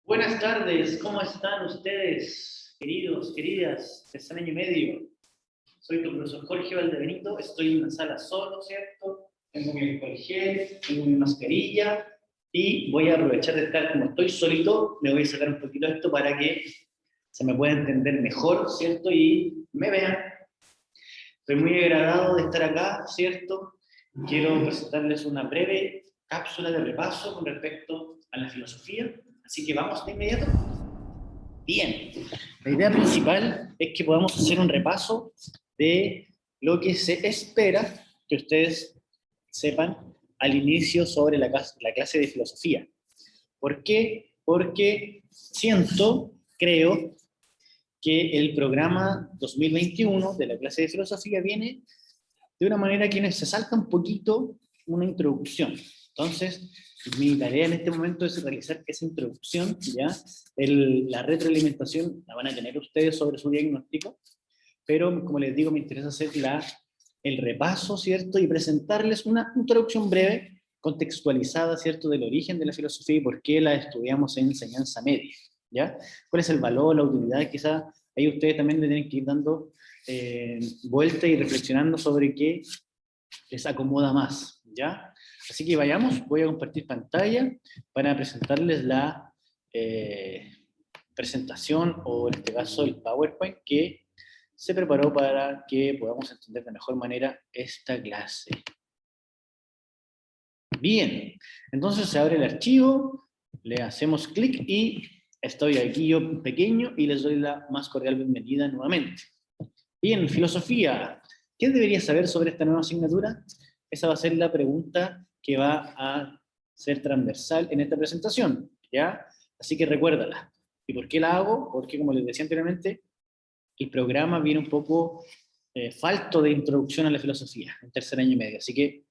Buenas tardes, ¿cómo están ustedes, queridos, queridas, tercer año y medio? Soy tu profesor Jorge Valdebenito, estoy en una sala solo, ¿cierto? Tengo mi alcohol gel, tengo mi mascarilla y voy a aprovechar de estar como estoy solito, me voy a sacar un poquito esto para que se me pueda entender mejor, ¿cierto? Y me vean. Estoy muy agradado de estar acá, ¿cierto? Quiero presentarles una breve cápsula de repaso con respecto a la filosofía, así que vamos de inmediato. Bien, la idea principal es que podamos hacer un repaso de lo que se espera que ustedes sepan al inicio sobre la clase de filosofía. ¿Por qué? Porque creo, que el programa 2021 de la clase de filosofía viene de una manera que se salta un poquito una introducción. Entonces, mi tarea en este momento es realizar esa introducción, ¿ya? La retroalimentación la van a tener ustedes sobre su diagnóstico, pero como les digo, me interesa hacer el repaso, ¿cierto? Y presentarles una introducción breve, contextualizada, ¿cierto? Del origen de la filosofía y por qué la estudiamos en enseñanza media, ¿ya? ¿Cuál es el valor, la utilidad? Quizás ahí ustedes también le tienen que ir dando vuelta y reflexionando sobre qué les acomoda más, ¿ya? Así que vayamos, voy a compartir pantalla para presentarles la presentación, o en este caso el PowerPoint, que se preparó para que podamos entender de mejor manera esta clase. Bien, entonces se abre el archivo, le hacemos clic y estoy aquí yo pequeño y les doy la más cordial bienvenida nuevamente. Bien, filosofía. ¿Qué deberías saber sobre esta nueva asignatura? Esa va a ser la pregunta que va a ser transversal en esta presentación, ¿ya? Así que recuérdala. ¿Y por qué la hago? Porque, como les decía anteriormente, el programa viene un poco falto de introducción a la filosofía en tercer año y medio. Así que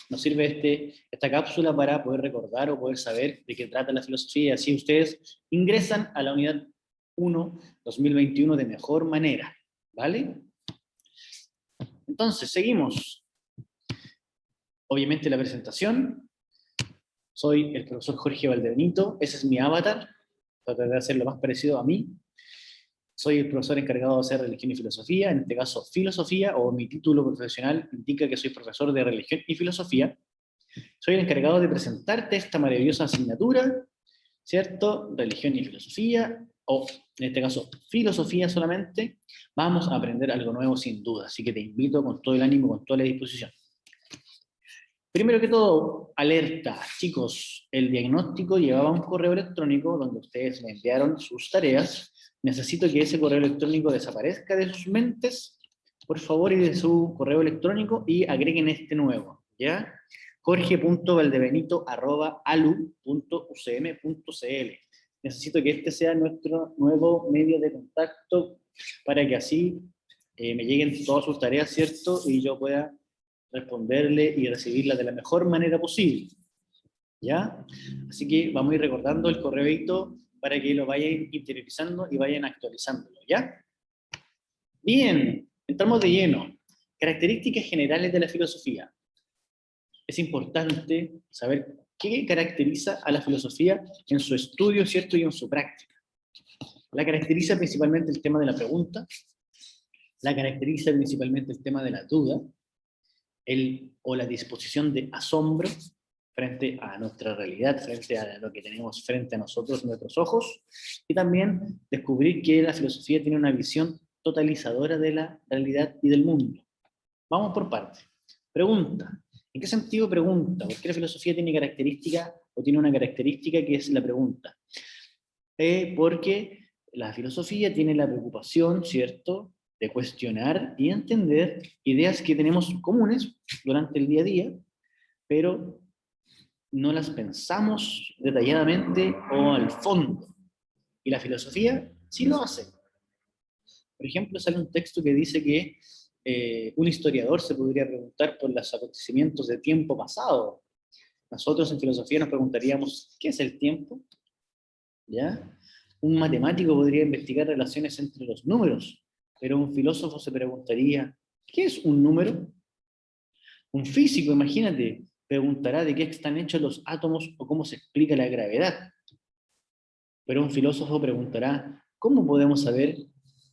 nos sirve esta cápsula para poder recordar o poder saber de qué trata la filosofía. Así ustedes ingresan a la unidad 1 2021 de mejor manera. ¿Vale? Entonces, seguimos. Obviamente la presentación. Soy el profesor Jorge Valdebenito. Ese es mi avatar. Trataré de hacer lo más parecido a mí. Soy el profesor encargado de hacer religión y filosofía, en este caso filosofía, o mi título profesional indica que soy profesor de religión y filosofía. Soy el encargado de presentarte esta maravillosa asignatura, ¿cierto? Religión y filosofía, o en este caso filosofía solamente. Vamos a aprender algo nuevo sin duda, así que te invito con todo el ánimo, con toda la disposición. Primero que todo, alerta, chicos, el diagnóstico llevaba un correo electrónico donde ustedes me enviaron sus tareas. Necesito que ese correo electrónico desaparezca de sus mentes, por favor, y de su correo electrónico, y agreguen este nuevo, ¿ya? jorge.valdebenito@alu.ucm.cl. Necesito que este sea nuestro nuevo medio de contacto para que así me lleguen todas sus tareas, ¿cierto? Y yo pueda responderle y recibirla de la mejor manera posible, ¿ya? Así que vamos a ir recordando el correíto para que lo vayan interiorizando y vayan actualizándolo, ¿ya? Bien, entramos de lleno. Características generales de la filosofía. Es importante saber qué caracteriza a la filosofía en su estudio, ¿cierto? Y en su práctica. La caracteriza principalmente el tema de la pregunta, la caracteriza principalmente el tema de la duda, o la disposición de asombro frente a nuestra realidad, frente a lo que tenemos frente a nosotros, nuestros ojos, y también descubrir que la filosofía tiene una visión totalizadora de la realidad y del mundo. Vamos por partes. Pregunta. ¿En qué sentido pregunta? ¿Por qué la filosofía tiene característica o tiene una característica que es la pregunta? Porque la filosofía tiene la preocupación, ¿cierto?, de cuestionar y entender ideas que tenemos comunes durante el día a día, pero no las pensamos detalladamente o al fondo. Y la filosofía sí lo hace. Por ejemplo, sale un texto que dice que un historiador se podría preguntar por los acontecimientos de tiempo pasado. Nosotros en filosofía nos preguntaríamos, ¿qué es el tiempo? ¿Ya? Un matemático podría investigar relaciones entre los números, pero un filósofo se preguntaría, ¿qué es un número? Un físico, imagínate, preguntará de qué están hechos los átomos o cómo se explica la gravedad. Pero un filósofo preguntará, ¿cómo podemos saber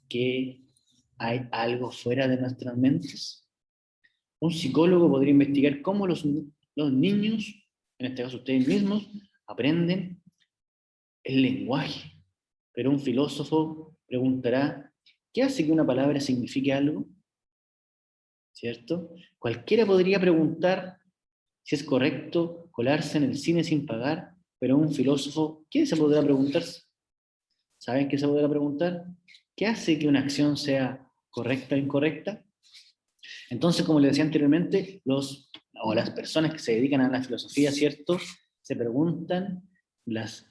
que hay algo fuera de nuestras mentes? Un psicólogo podría investigar cómo los niños, en este caso ustedes mismos, aprenden el lenguaje. Pero un filósofo preguntará, ¿qué hace que una palabra signifique algo? ¿Cierto? Cualquiera podría preguntar si es correcto colarse en el cine sin pagar, pero un filósofo, ¿qué se podrá preguntar? ¿Saben qué se podrá preguntar? ¿Qué hace que una acción sea correcta o incorrecta? Entonces, como les decía anteriormente, las personas que se dedican a la filosofía, ¿cierto? Se preguntan las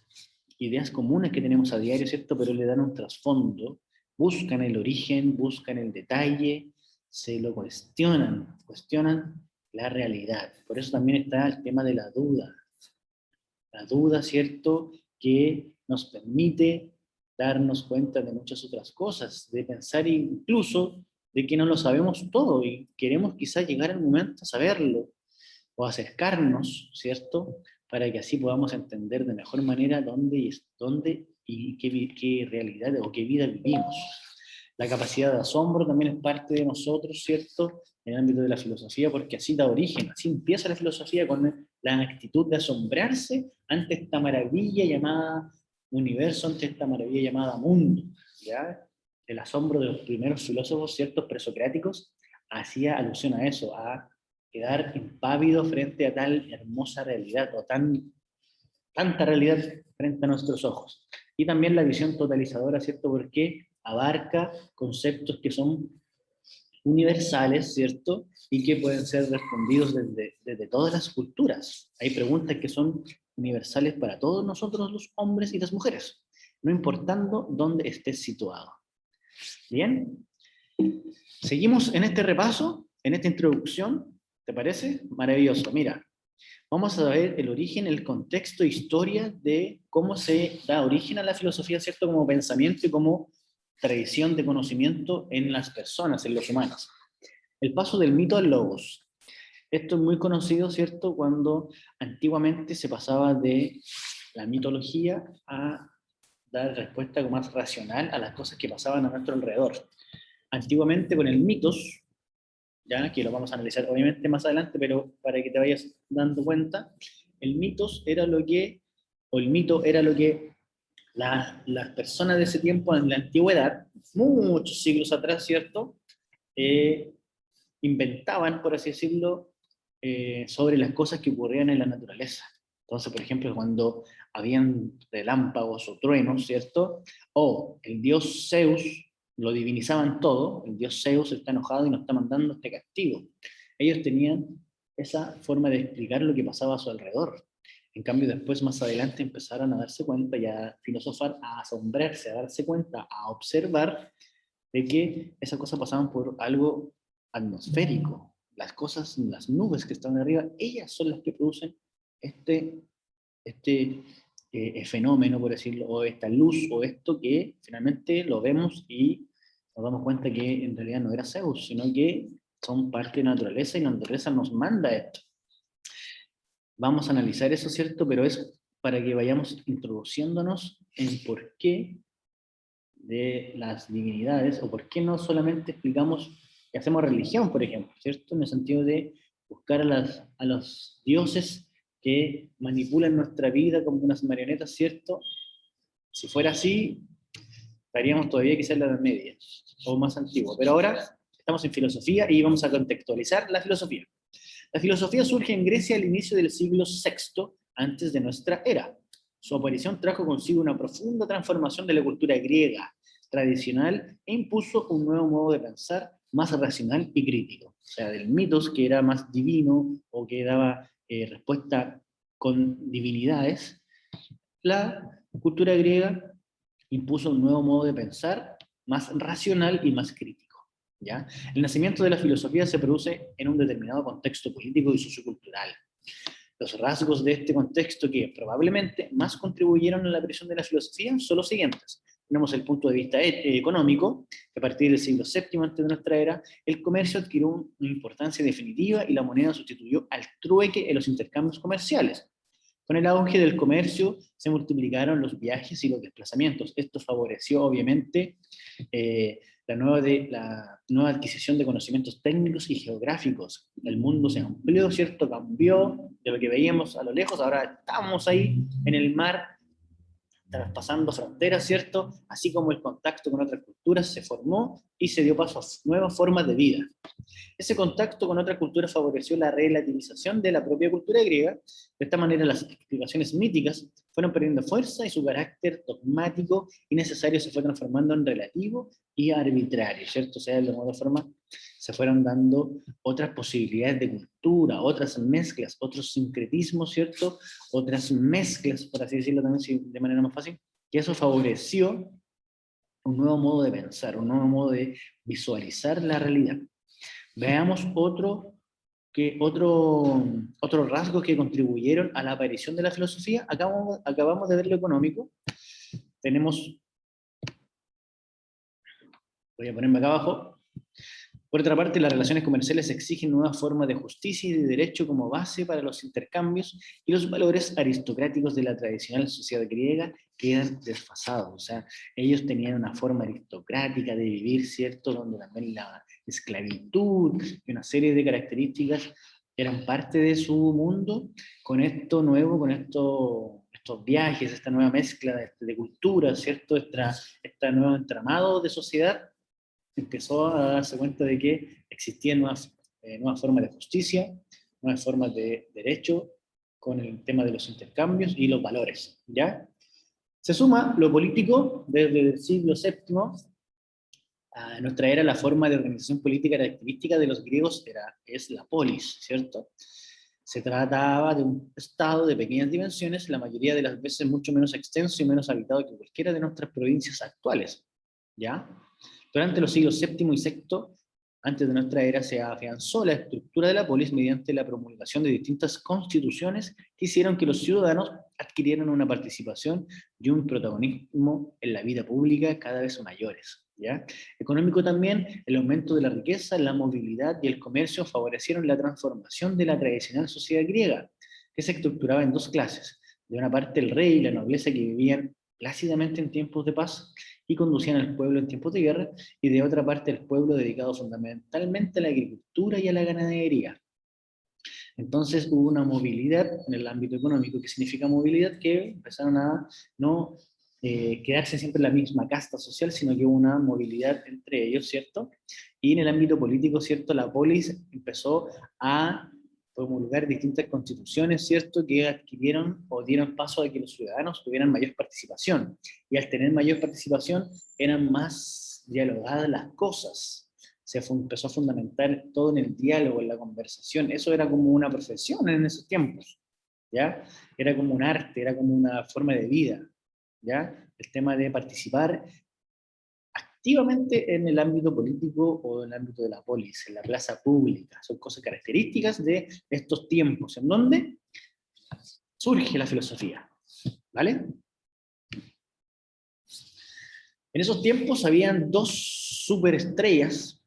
ideas comunes que tenemos a diario, ¿cierto? Pero le dan un trasfondo, buscan el origen, buscan el detalle, se lo cuestionan la realidad. Por eso también está el tema de la duda. La duda, ¿cierto? Que nos permite darnos cuenta de muchas otras cosas, de pensar incluso de que no lo sabemos todo y queremos quizás llegar al momento a saberlo o acercarnos, ¿cierto? Para que así podamos entender de mejor manera dónde y qué realidad o qué vida vivimos. La capacidad de asombro también es parte de nosotros, ¿cierto? En el ámbito de la filosofía, porque así da origen, así empieza la filosofía con la actitud de asombrarse ante esta maravilla llamada universo, ante esta maravilla llamada mundo, ¿ya? El asombro de los primeros filósofos, ciertos presocráticos, hacía alusión a eso, a quedar impávido frente a tal hermosa realidad, o tanta realidad frente a nuestros ojos. Y también la visión totalizadora, ¿cierto? Porque abarca conceptos que son universales, ¿cierto? Y que pueden ser respondidos desde todas las culturas. Hay preguntas que son universales para todos nosotros los hombres y las mujeres, no importando dónde estés situado. Bien, seguimos en este repaso, en esta introducción, ¿te parece? Maravilloso, mira. Vamos a ver el origen, el contexto, historia de cómo se da origen a la filosofía, ¿cierto? Como pensamiento y como tradición de conocimiento en las personas, en los humanos. El paso del mito al logos. Esto es muy conocido, ¿cierto? Cuando antiguamente se pasaba de la mitología a dar respuesta más racional a las cosas que pasaban a nuestro alrededor. Antiguamente con el mitos, ya que lo vamos a analizar obviamente más adelante, pero para que te vayas dando cuenta, el mito era lo que las personas de ese tiempo, en la antigüedad, muchos siglos atrás, ¿cierto? Inventaban, por así decirlo, sobre las cosas que ocurrían en la naturaleza. Entonces, por ejemplo, cuando habían relámpagos o truenos, ¿cierto? O el dios Zeus, lo divinizaban todo, el dios Zeus está enojado y nos está mandando este castigo. Ellos tenían esa forma de explicar lo que pasaba a su alrededor. En cambio, después, más adelante, empezaron a darse cuenta y a filosofar, a asombrarse, a darse cuenta, a observar de que esas cosas pasaban por algo atmosférico. Las cosas, las nubes que están arriba, ellas son las que producen este, fenómeno, por decirlo, o esta luz, o esto que finalmente lo vemos y nos damos cuenta que en realidad no era Zeus, sino que son parte de la naturaleza y la naturaleza nos manda esto. Vamos a analizar eso, ¿cierto? Pero es para que vayamos introduciéndonos en por qué de las divinidades, o por qué no solamente explicamos que hacemos religión, por ejemplo, ¿cierto? En el sentido de buscar a los dioses que manipulan nuestra vida como unas marionetas, ¿cierto? Si fuera así, estaríamos todavía quizás en la Edad Media, o más antiguo. Pero ahora estamos en filosofía y vamos a contextualizar la filosofía. La filosofía surge en Grecia al inicio del siglo VI antes de nuestra era. Su aparición trajo consigo una profunda transformación de la cultura griega tradicional e impuso un nuevo modo de pensar más racional y crítico. O sea, del mitos, que era más divino o que daba respuesta con divinidades, la cultura griega impuso un nuevo modo de pensar más racional y más crítico. ¿Ya? El nacimiento de la filosofía se produce en un determinado contexto político y sociocultural. Los rasgos de este contexto que probablemente más contribuyeron a la aparición de la filosofía son los siguientes. tenemos el punto de vista económico, que a partir del siglo VII antes de nuestra era, el comercio adquirió una importancia definitiva y la moneda sustituyó al trueque en los intercambios comerciales. Con el auge del comercio se multiplicaron los viajes y los desplazamientos. Esto favoreció, obviamente, la nueva adquisición de conocimientos técnicos y geográficos. El mundo se amplió, ¿cierto? Cambió de lo que veíamos a lo lejos, ahora estamos ahí en el mar, traspasando fronteras, ¿cierto? Así como el contacto con otras culturas se formó y se dio paso a nuevas formas de vida. Ese contacto con otras culturas favoreció la relativización de la propia cultura griega. De esta manera, las explicaciones míticas fueron perdiendo fuerza y su carácter dogmático y necesario se fue transformando en relativo y arbitrario, ¿cierto? O sea, de alguna forma se fueron dando otras posibilidades de cultura, otras mezclas, otros sincretismos, ¿cierto? Otras mezclas, por así decirlo también de manera más fácil, que eso favoreció un nuevo modo de pensar, un nuevo modo de visualizar la realidad. Veamos otro rasgo que contribuyeron a la aparición de la filosofía. Acabamos de ver lo económico. Tenemos, voy a ponerme acá abajo. Por otra parte, las relaciones comerciales exigen nuevas formas de justicia y de derecho como base para los intercambios, y los valores aristocráticos de la tradicional sociedad griega quedan desfasados. O sea, ellos tenían una forma aristocrática de vivir, ¿cierto? Donde también la esclavitud y una serie de características eran parte de su mundo. Con esto nuevo, con estos viajes, esta nueva mezcla de culturas, ¿cierto? Este nuevo entramado de sociedad, empezó a darse cuenta de que existían nuevas formas de justicia, nuevas formas de derecho, con el tema de los intercambios y los valores, ¿ya? Se suma lo político. Desde el siglo VII a nuestra era, la forma de organización política característica de los griegos es la polis, ¿cierto? Se trataba de un estado de pequeñas dimensiones, la mayoría de las veces mucho menos extenso y menos habitado que cualquiera de nuestras provincias actuales, ¿ya? Durante los siglos VII y VI, antes de nuestra era, se afianzó la estructura de la polis mediante la promulgación de distintas constituciones que hicieron que los ciudadanos adquirieran una participación y un protagonismo en la vida pública cada vez mayores, ¿ya? Económico también, el aumento de la riqueza, la movilidad y el comercio favorecieron la transformación de la tradicional sociedad griega, que se estructuraba en dos clases. De una parte, el rey y la nobleza, que vivían plácidamente en tiempos de paz y conducían al pueblo en tiempos de guerra, y de otra parte el pueblo dedicado fundamentalmente a la agricultura y a la ganadería. Entonces hubo una movilidad en el ámbito económico. ¿Qué significa movilidad? Que empezaron a no quedarse siempre en la misma casta social, sino que hubo una movilidad entre ellos, ¿cierto? Y en el ámbito político, ¿cierto? La polis empezó a promulgar distintas constituciones, ¿cierto?, que adquirieron o dieron paso a que los ciudadanos tuvieran mayor participación. Y al tener mayor participación, eran más dialogadas las cosas. Empezó a fundamentar todo en el diálogo, en la conversación. Eso era como una profesión en esos tiempos, ¿ya? Era como un arte, era como una forma de vida, ¿ya? El tema de participar activamente en el ámbito político o en el ámbito de la polis, en la plaza pública. Son cosas características de estos tiempos, en donde surge la filosofía, ¿vale? En esos tiempos habían dos superestrellas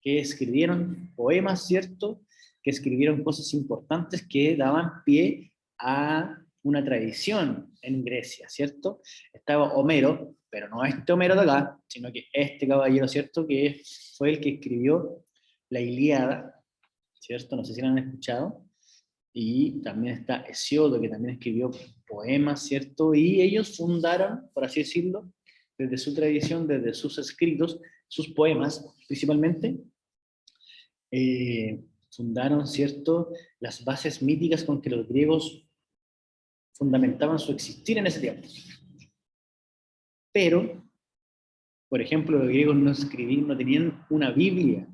que escribieron poemas, ¿cierto? Que escribieron cosas importantes que daban pie a una tradición en Grecia, ¿cierto? Estaba Homero, pero no este Homero de acá, sino que este caballero, ¿cierto? Que fue el que escribió la Ilíada, ¿cierto? No sé si lo han escuchado. Y también está Hesiodo, que también escribió poemas, ¿cierto? Y ellos fundaron, por así decirlo, desde su tradición, desde sus escritos, sus poemas principalmente, fundaron, ¿cierto?, las bases míticas con que los griegos fundamentaban su existir en ese tiempo. Pero, por ejemplo, los griegos no tenían una Biblia.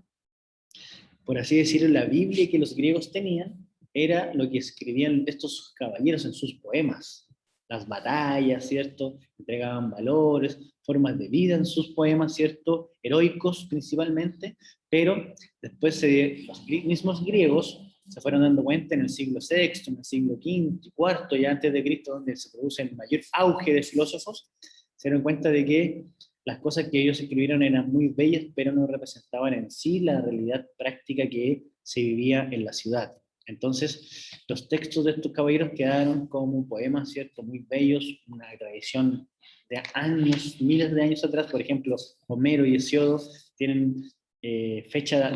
Por así decirlo, la Biblia que los griegos tenían era lo que escribían estos caballeros en sus poemas. Las batallas, ¿cierto? Entregaban valores, formas de vida en sus poemas, ¿cierto? Heroicos principalmente, pero después los mismos griegos se fueron dando cuenta en el siglo VI, en el siglo V y IV, ya antes de Cristo, donde se produce el mayor auge de filósofos, se dieron cuenta de que las cosas que ellos escribieron eran muy bellas, pero no representaban en sí la realidad práctica que se vivía en la ciudad. Entonces, los textos de estos caballeros quedaron como poemas, ¿cierto? Muy bellos, una tradición de años, miles de años atrás. Por ejemplo, Homero y Hesiodo tienen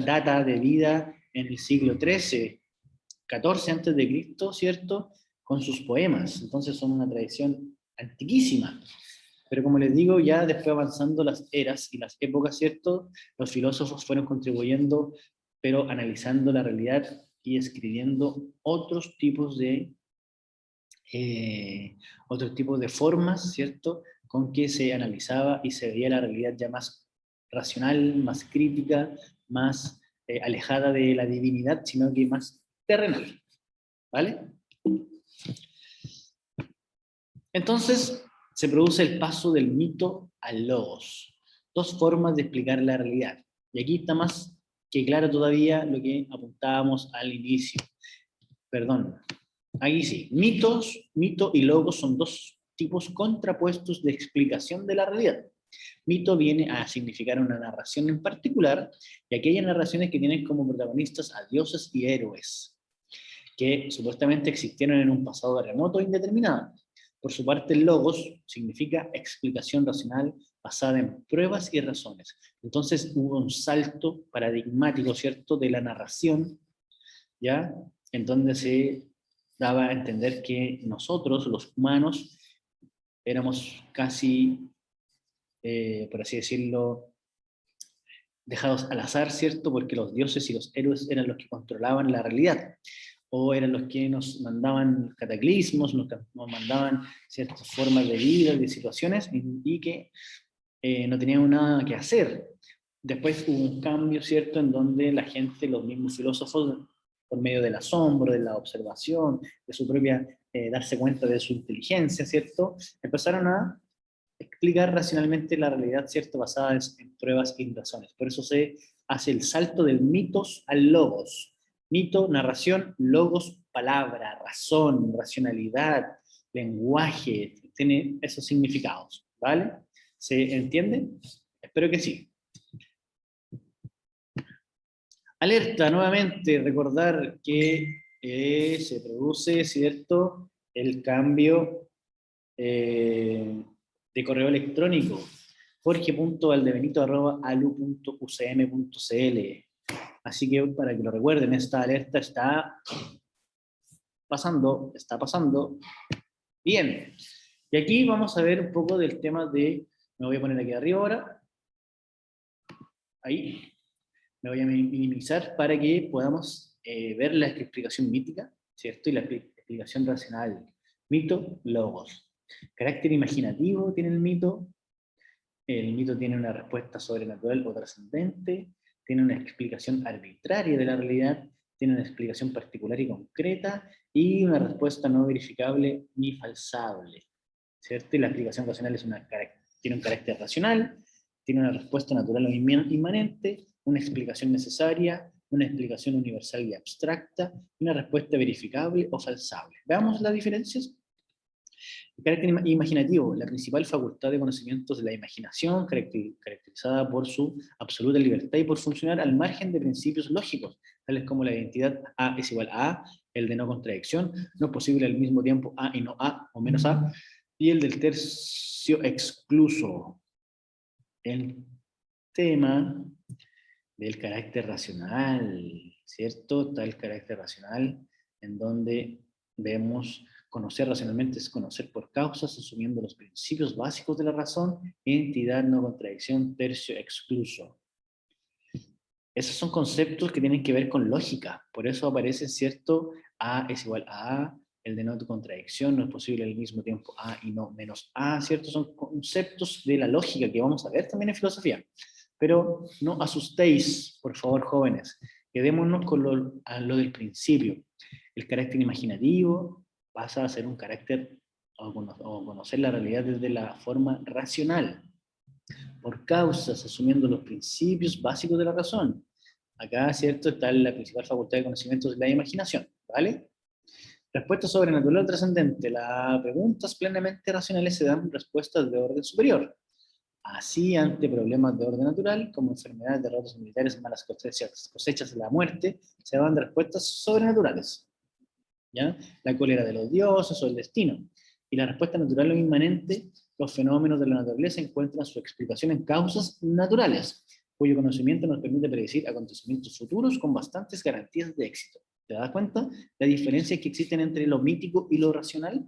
data de vida en el siglo XIII, XIV antes de Cristo, ¿cierto? Con sus poemas. Entonces son una tradición antiquísima. Pero como les digo, ya después avanzando las eras y las épocas, ¿cierto? Los filósofos fueron contribuyendo, pero analizando la realidad y escribiendo otros tipos de formas, ¿cierto? Con que se analizaba y se veía la realidad ya más racional, más crítica, más alejada de la divinidad, sino que más terrenal, ¿vale? Entonces, se produce el paso del mito al logos. Dos formas de explicar la realidad. Y aquí está más que claro todavía lo que apuntábamos al inicio. Perdón, aquí sí. Mito y logos son dos tipos contrapuestos de explicación de la realidad. Mito viene a significar una narración en particular, y aquellas narraciones que tienen como protagonistas a dioses y héroes, que supuestamente existieron en un pasado remoto e indeterminado. Por su parte, el logos significa explicación racional basada en pruebas y razones. Entonces hubo un salto paradigmático, ¿cierto?, de la narración, ¿ya?, en donde se daba a entender que nosotros, los humanos, éramos casi, por así decirlo, dejados al azar, ¿cierto?, porque los dioses y los héroes eran los que controlaban la realidad, o eran los que nos mandaban cataclismos, nos mandaban ciertas formas de vida, de situaciones, y que no teníamos nada que hacer. Después hubo un cambio, ¿cierto?, en donde la gente, los mismos filósofos, por medio del asombro, de la observación, de su propia, darse cuenta de su inteligencia, ¿cierto?, empezaron a explicar racionalmente la realidad, ¿cierto?, basada en pruebas y razones. Por eso se hace el salto del mitos al logos. Mito, narración; logos, palabra, razón, racionalidad, lenguaje, tiene esos significados, ¿vale? ¿Se entiende? Espero que sí. Alerta, nuevamente, recordar que se produce, ¿cierto?, el cambio de correo electrónico, jorge.valdebenito@alu.ucm.cl. Así que para que lo recuerden, esta alerta está pasando bien. Y aquí vamos a ver un poco del tema de, me voy a poner aquí arriba ahora, ahí, me voy a minimizar para que podamos ver la explicación mítica, ¿cierto?, y la explicación racional. Mito, logos. Carácter imaginativo tiene el mito. El mito tiene una respuesta sobrenatural o trascendente, tiene una explicación arbitraria de la realidad, tiene una explicación particular y concreta, y una respuesta no verificable ni falsable, ¿cierto? Y la explicación racional tiene un carácter racional, tiene una respuesta natural o inmanente, una explicación necesaria, una explicación universal y abstracta, y una respuesta verificable o falsable. ¿Veamos las diferencias? El carácter imaginativo, la principal facultad de conocimientos de la imaginación, caracterizada por su absoluta libertad y por funcionar al margen de principios lógicos, tales como la identidad A es igual a A, el de no contradicción, no es posible al mismo tiempo A y no A, o menos A, y el del tercio excluso. El tema del carácter racional, ¿cierto? Está el carácter racional, en donde vemos conocer racionalmente es conocer por causas, asumiendo los principios básicos de la razón, entidad, no contradicción, tercio excluso. Esos son conceptos que tienen que ver con lógica, por eso aparece, ¿cierto? A es igual a A, el de no contradicción, no es posible al mismo tiempo A y no menos A, ¿cierto? Son conceptos de la lógica que vamos a ver también en filosofía. Pero no asustéis, por favor, jóvenes, quedémonos con lo del principio. El carácter imaginativo pasa a ser un carácter o conocer la realidad desde la forma racional, por causas, asumiendo los principios básicos de la razón. Acá, ¿cierto?, está la principal facultad de conocimientos de la imaginación, ¿vale? Respuesta sobrenatural o trascendente. Las preguntas plenamente racionales se dan respuestas de orden superior. Así, ante problemas de orden natural, como enfermedades, derrotas militares, malas cosechas de la muerte, se dan respuestas sobrenaturales. ¿Ya? La cólera de los dioses o el destino. Y la respuesta natural o inmanente, los fenómenos de la naturaleza encuentran su explicación en causas naturales, cuyo conocimiento nos permite predecir acontecimientos futuros con bastantes garantías de éxito. ¿Te das cuenta? La diferencia que existen entre lo mítico y lo racional.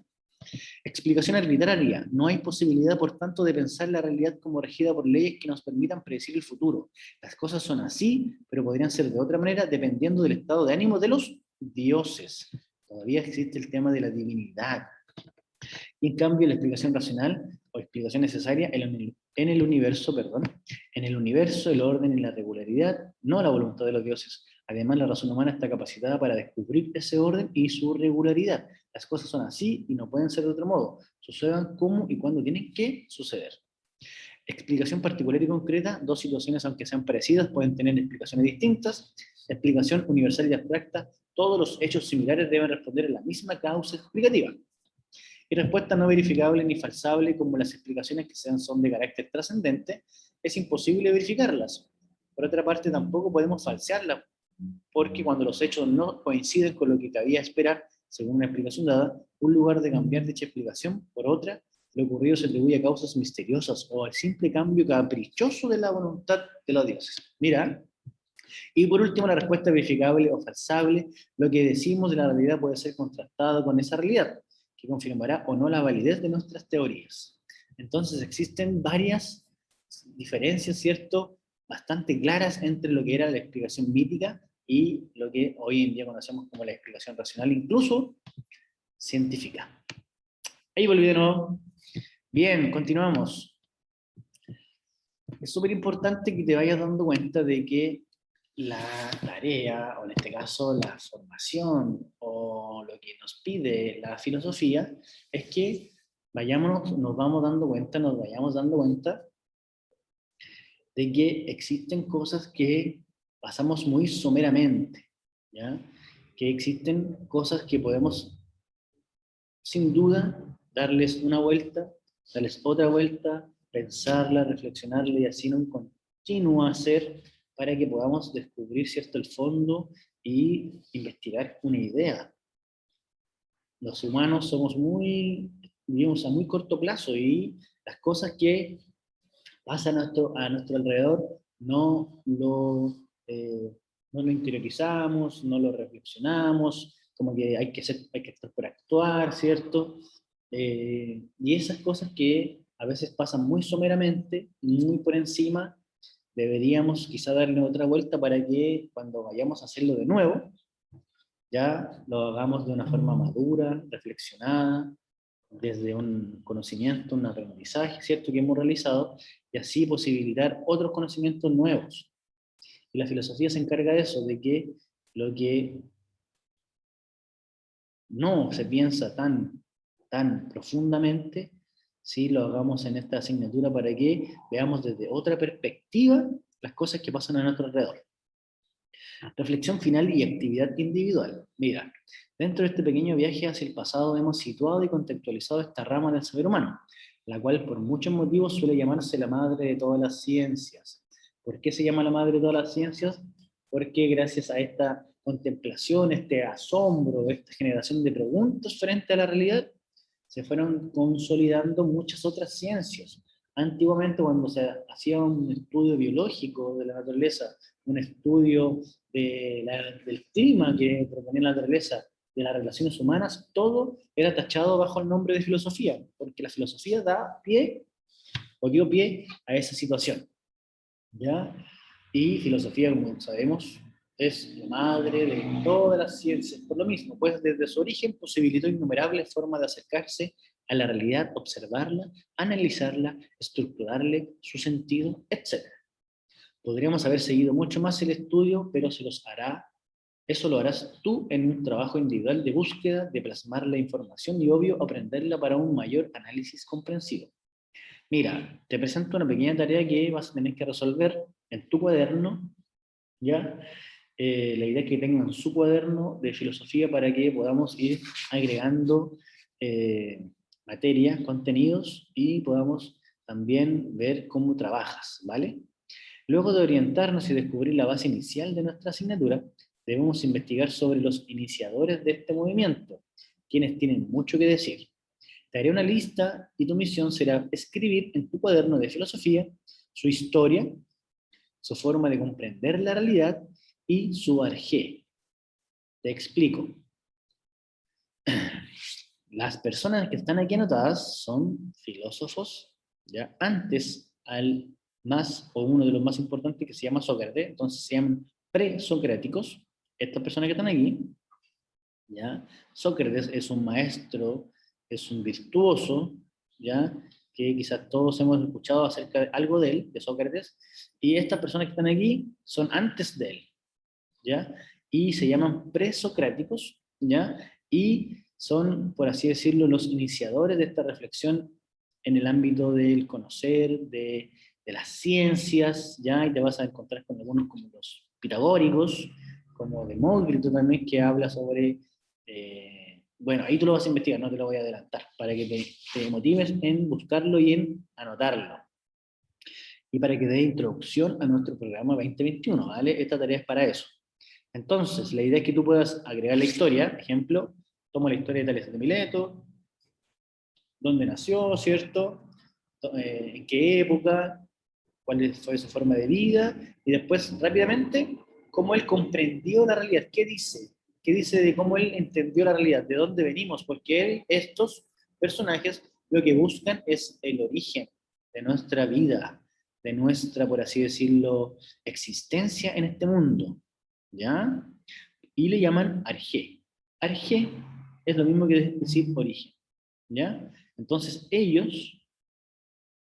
Explicación arbitraria. No hay posibilidad, por tanto, de pensar la realidad como regida por leyes que nos permitan predecir el futuro. Las cosas son así, pero podrían ser de otra manera dependiendo del estado de ánimo de los dioses. Todavía existe el tema de la divinidad. Y en cambio, la explicación racional o explicación necesaria en el universo, el orden y la regularidad, no la voluntad de los dioses. Además, la razón humana está capacitada para descubrir ese orden y su regularidad. Las cosas son así y no pueden ser de otro modo. Sucedan como y cuando tienen que suceder. Explicación particular y concreta. Dos situaciones, aunque sean parecidas, pueden tener explicaciones distintas. Explicación universal y abstracta. Todos los hechos similares deben responder a la misma causa explicativa. Y respuesta no verificable ni falsable, como las explicaciones que sean son de carácter trascendente, es imposible verificarlas. Por otra parte, tampoco podemos falsearlas, porque cuando los hechos no coinciden con lo que cabía esperar, según una explicación dada, un lugar de cambiar dicha explicación por otra, lo ocurrido se atribuye a causas misteriosas o al simple cambio caprichoso de la voluntad de los dioses. Mira, y por último, la respuesta verificable o falsable, lo que decimos de la realidad puede ser contrastado con esa realidad, que confirmará o no la validez de nuestras teorías. Entonces existen varias diferencias, ¿cierto?, bastante claras entre lo que era la explicación mítica y lo que hoy en día conocemos como la explicación racional, incluso científica. Ahí volví de nuevo. Bien, continuamos. Es súper importante que te vayas dando cuenta de que la tarea, o en este caso la formación, o lo que nos pide la filosofía, es que nos vayamos dando cuenta de que existen cosas que pasamos muy someramente, ¿ya? Que existen cosas que podemos, sin duda, darles una vuelta, darles otra vuelta, pensarla, reflexionarla y así un continuo hacer para que podamos descubrir, ¿cierto?, el fondo y investigar una idea. Los humanos vivimos a muy corto plazo y las cosas que pasan a nuestro alrededor eh, no lo interiorizamos, no lo reflexionamos, como que hay que estar por actuar, ¿cierto? Y esas cosas que a veces pasan muy someramente, muy por encima, deberíamos quizá darle otra vuelta para que cuando vayamos a hacerlo de nuevo, ya lo hagamos de una forma madura, reflexionada, desde un conocimiento, un aprendizaje, ¿cierto?, que hemos realizado, y así posibilitar otros conocimientos nuevos. Y la filosofía se encarga de eso, de que lo que no se piensa tan profundamente, ¿sí?, lo hagamos en esta asignatura para que veamos desde otra perspectiva las cosas que pasan a nuestro alrededor. Reflexión final y actividad individual. Mira, dentro de este pequeño viaje hacia el pasado hemos situado y contextualizado esta rama del saber humano, la cual por muchos motivos suele llamarse la madre de todas las ciencias. ¿Por qué se llama la madre de todas las ciencias? Porque gracias a esta contemplación, este asombro, esta generación de preguntas frente a la realidad, se fueron consolidando muchas otras ciencias. Antiguamente, cuando se hacía un estudio biológico de la naturaleza, un estudio del clima que proponía la naturaleza, de las relaciones humanas, todo era tachado bajo el nombre de filosofía, porque la filosofía dio pie a esa situación, ¿ya? Y filosofía, como sabemos, es la madre de todas las ciencias, por lo mismo, pues desde su origen posibilitó innumerables formas de acercarse a la realidad, observarla, analizarla, estructurarle su sentido, etc. Podríamos haber seguido mucho más el estudio, pero eso lo harás tú en un trabajo individual de búsqueda, de plasmar la información y, obvio, aprenderla para un mayor análisis comprensivo. Mira, te presento una pequeña tarea que vas a tener que resolver en tu cuaderno, ¿ya? la idea es que tengan su cuaderno de filosofía para que podamos ir agregando materias, contenidos, y podamos también ver cómo trabajas, ¿vale? Luego de orientarnos y descubrir la base inicial de nuestra asignatura, debemos investigar sobre los iniciadores de este movimiento, quienes tienen mucho que decir. Te haré una lista y tu misión será escribir en tu cuaderno de filosofía su historia, su forma de comprender la realidad y su arjé. Te explico. Las personas que están aquí anotadas son filósofos, ¿ya? Antes al más, o uno de los más importantes, que se llama Sócrates, entonces se llaman presocráticos, estas personas que están aquí, ¿ya? Sócrates es un maestro, es un virtuoso, ¿ya? Que quizás todos hemos escuchado acerca de algo de él, de Sócrates, y estas personas que están aquí son antes de él, ¿ya? Y se llaman presocráticos, ¿ya? Y son, por así decirlo, los iniciadores de esta reflexión en el ámbito del conocer, de las ciencias, ¿ya? Y te vas a encontrar con algunos como los pitagóricos, como Demócrito también, que habla sobre... bueno, ahí tú lo vas a investigar, no te lo voy a adelantar, para que te motives en buscarlo y en anotarlo. Y para que dé introducción a nuestro programa 2021, ¿vale? Esta tarea es para eso. Entonces, la idea es que tú puedas agregar la historia, ejemplo, tomo la historia de Tales de Mileto, dónde nació, ¿cierto? En qué época, cuál fue su forma de vida, y después, rápidamente, cómo él comprendió la realidad, qué dice de cómo él entendió la realidad, de dónde venimos, porque él, estos personajes, lo que buscan es el origen de nuestra vida, de nuestra, por así decirlo, existencia en este mundo, ¿ya? Y le llaman arjé. Arjé es lo mismo que decir origen, ¿ya? Entonces ellos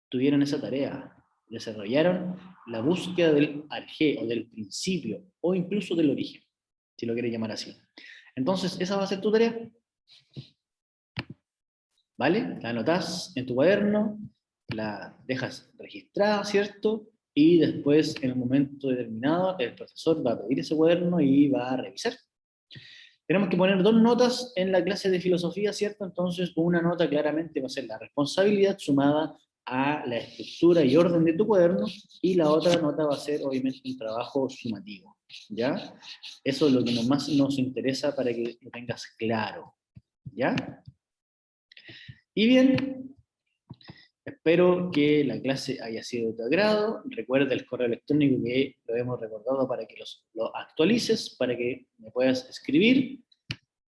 tuvieron esa tarea, desarrollaron la búsqueda del arjé o del principio o incluso del origen, si lo quieres llamar así. Entonces, esa va a ser tu tarea, ¿vale? La anotas en tu cuaderno, la dejas registrada, ¿cierto? Y después, en un momento determinado, el profesor va a pedir ese cuaderno y va a revisar. Tenemos que poner 2 notas en la clase de filosofía, ¿cierto? Entonces, una nota claramente va a ser la responsabilidad sumada a la estructura y orden de tu cuaderno, y la otra nota va a ser, obviamente, un trabajo sumativo, ¿ya? Eso es lo que más nos interesa para que lo tengas claro, ¿ya? Y bien, espero que la clase haya sido de tu agrado. Recuerda el correo electrónico que lo hemos recordado para que lo actualices, para que me puedas escribir,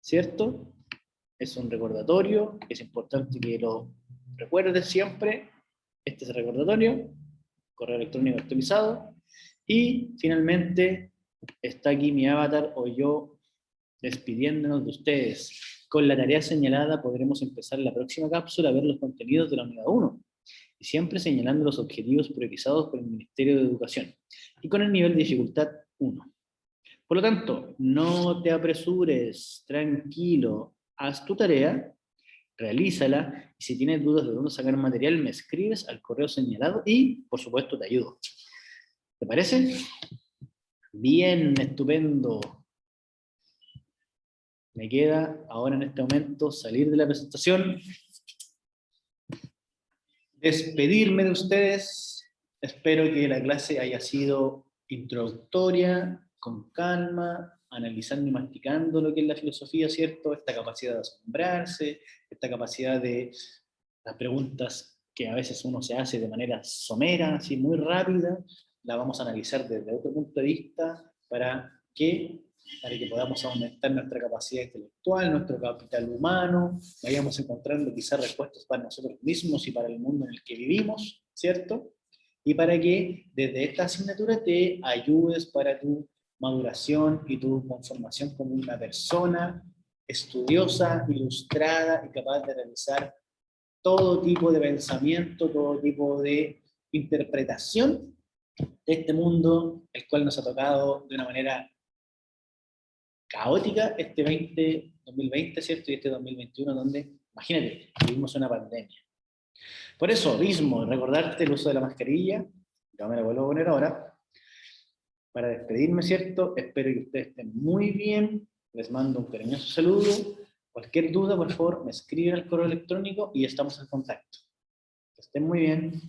¿cierto? Es un recordatorio, es importante que lo recuerdes siempre. Este es el recordatorio, correo electrónico actualizado. Y finalmente está aquí mi avatar o yo despidiéndonos de ustedes. Con la tarea señalada podremos empezar la próxima cápsula a ver los contenidos de la unidad 1, y siempre señalando los objetivos priorizados por el Ministerio de Educación, y con el nivel de dificultad 1. Por lo tanto, no te apresures, tranquilo, haz tu tarea, realízala, y si tienes dudas de dónde sacar material, me escribes al correo señalado y, por supuesto, te ayudo. ¿Te parece? Bien, estupendo. Me queda ahora en este momento salir de la presentación, despedirme de ustedes. Espero que la clase haya sido introductoria, con calma, analizando y masticando lo que es la filosofía, ¿cierto? Esta capacidad de asombrarse, esta capacidad de las preguntas que a veces uno se hace de manera somera, así muy rápida, la vamos a analizar desde otro punto de vista para que podamos aumentar nuestra capacidad intelectual, nuestro capital humano, vayamos encontrando quizás respuestas para nosotros mismos y para el mundo en el que vivimos, ¿cierto? Y para que desde esta asignatura te ayudes para tu maduración y tu conformación como una persona estudiosa, ilustrada y capaz de realizar todo tipo de pensamiento, todo tipo de interpretación de este mundo, el cual nos ha tocado de una manera caótica este 2020, ¿cierto? Y este 2021, donde, imagínate, vivimos una pandemia. Por eso mismo, recordarte el uso de la mascarilla, ya me la vuelvo a poner ahora, para despedirme, ¿cierto? Espero que ustedes estén muy bien. Les mando un cariñoso saludo. Cualquier duda, por favor, me escriben al correo electrónico y estamos en contacto. Que estén muy bien.